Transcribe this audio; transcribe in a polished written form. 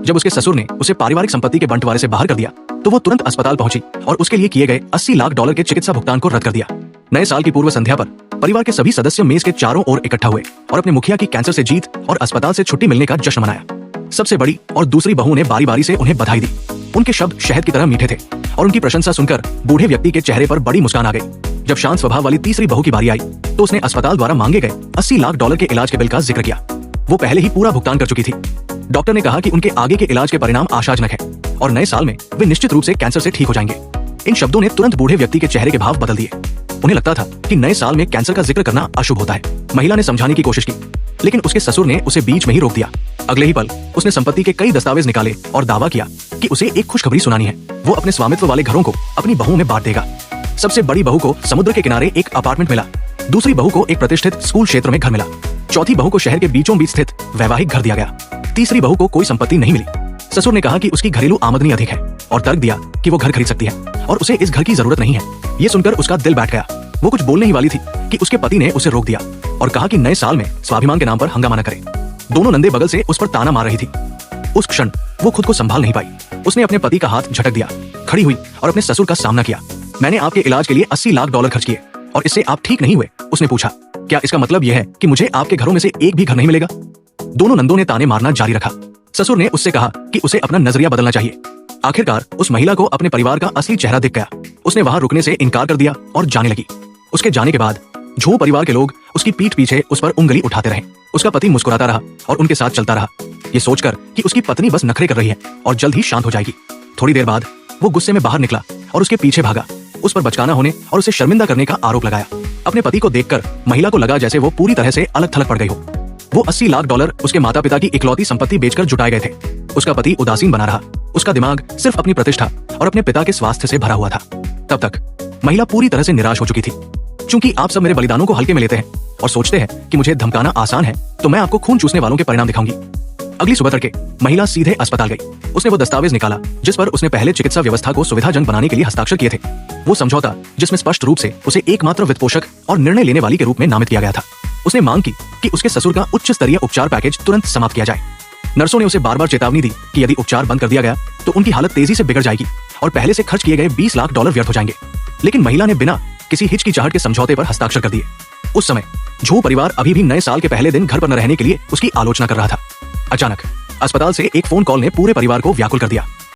जब उसके ससुर ने उसे पारिवारिक संपत्ति के बंटवारे से बाहर कर दिया तो वो तुरंत अस्पताल पहुंची और उसके लिए किए गए 80 लाख डॉलर के चिकित्सा भुगतान को रद्द कर दिया। नए साल की पूर्व संध्या पर परिवार के सभी सदस्य मेज के चारों ओर इकट्ठा हुए और अपने मुखिया की कैंसर से जीत और अस्पताल से छुट्टी मिलने का जश्न मनाया। सबसे बड़ी और दूसरी बहू ने बारी बारी से उन्हें बधाई दी। उनके शब्द शहद की तरह मीठे थे और उनकी प्रशंसा सुनकर बूढ़े व्यक्ति के चेहरे पर बड़ी मुस्कान आ गई। जब शांत स्वभाव वाली तीसरी बहू की बारी आई तो उसने अस्पताल द्वारा मांगे गए 80 लाख डॉलर के इलाज के बिल का जिक्र किया। वो पहले ही पूरा भुगतान कर चुकी थी। डॉक्टर ने कहा कि उनके आगे के इलाज के परिणाम आशाजनक है और नए साल में वे निश्चित रूप से कैंसर से ठीक हो जाएंगे। इन शब्दों ने तुरंत बूढ़े व्यक्ति के चेहरे के भाव बदल दिए। उन्हें लगता था कि नए साल में कैंसर का जिक्र करना अशुभ होता है। महिला ने समझाने की कोशिश की लेकिन उसके ससुर ने उसे बीच में ही रोक दिया। अगले ही पल उसने संपत्ति के कई दस्तावेज निकाले और दावा किया कि उसे एक खुशखबरी सुनानी है। वो अपने स्वामित्व वाले घरों को अपनी बहू में बांट देगा। सबसे बड़ी बहू को समुद्र के किनारे एक अपार्टमेंट मिला, दूसरी बहू को एक प्रतिष्ठित स्कूल क्षेत्र में घर मिला, चौथी बहू को शहर के बीचों बीच स्थित वैवाहिक घर दिया गया, तीसरी बहू को कोई संपत्ति नहीं मिली। ससुर ने कहा कि उसकी घरेलू आमदनी अधिक है और तर्क दिया कि वो घर खरीद सकती है और उसे इस घर की जरूरत नहीं है। ये सुनकर उसका दिल बैठ गया। वो कुछ बोलने ही वाली थी कि उसके पति ने उसे रोक दिया और कहा कि नए साल में स्वाभिमान के नाम पर हंगामा न करे। दोनों नंदे बगल से उस पर ताना मार रही थी। उस क्षण वो खुद को संभाल नहीं पाई। उसने अपने पति का हाथ झटक दिया, खड़ी हुई और अपने ससुर का सामना किया। मैंने आपके इलाज के लिए 80 लाख डॉलर खर्च किए और इससे आप ठीक नहीं हुए। उसने पूछा, क्या इसका मतलब यह है कि मुझे आपके घरों में से एक भी घर नहीं मिलेगा? दोनों नंदों ने ताने मारना जारी रखा। ससुर ने उससे कहा कि उसे अपना नजरिया बदलना चाहिए। आखिरकार उस महिला को अपने परिवार का असली चेहरा दिख गया। उसने वहां रुकने से इनकार कर दिया और जाने लगी। उसके जाने के बाद झो परिवार के लोग उसकी पीठ पीछे उस पर उंगली उठाते रहे। उसका पति मुस्कुराता रहा और उनके साथ चलता रहा, ये सोचकर कि उसकी पत्नी बस नखरे कर रही है और जल्द ही शांत हो जाएगी। थोड़ी देर बाद वो गुस्से में बाहर निकला और उसके पीछे भागा। उस पर बचकाना होने और उसे शर्मिंदा करने का आरोप लगाया। अपने पति को देखकर महिला को लगा जैसे वो पूरी तरह से अलग थलग पड़ गई हो। वो 80 लाख डॉलर उसके माता पिता की इकलौती संपत्ति बेचकर जुटाए गए थे। उसका पति उदासीन बना रहा। उसका दिमाग सिर्फ अपनी प्रतिष्ठा और अपने पिता के स्वास्थ्य से भरा हुआ था। तब तक महिला पूरी तरह से निराश हो चुकी थी। चूंकि आप सब मेरे बलिदानों को हल्के में लेते हैं और सोचते हैं कि मुझे धमकाना आसान है, तो मैं आपको खून चूसने वालों के परिणाम दिखाऊंगी। अगली सुबह तड़के महिला सीधे अस्पताल गई। उसने वो दस्तावेज निकाला जिस पर उसने पहले चिकित्सा व्यवस्था को सुविधाजनक बनाने के लिए हस्ताक्षर किए थे। वो समझौता जिसमें स्पष्ट रूप से उसे एकमात्र वित्तपोषक और निर्णय लेने वाली के रूप में नामित किया गया था। उसने मांग की कि उसके ससुर का उच्च स्तरीय उपचार पैकेज तुरंत समाप्त किया जाए। नर्सों ने उसे बार बार चेतावनी दी कि यदि उपचार बंद कर दिया गया तो उनकी हालत तेजी से बिगड़ जाएगी और पहले से खर्च किए गए 20 लाख डॉलर व्यर्थ हो जाएंगे। लेकिन महिला ने बिना किसी हिचकिचाहट के समझौते पर हस्ताक्षर कर दिए। उस समय झो परिवार अभी भी नए साल के पहले दिन घर पर न रहने के लिए उसकी आलोचना कर रहा था। अचानक अस्पताल से एक फोन कॉल ने पूरे परिवार को व्याकुल कर दिया।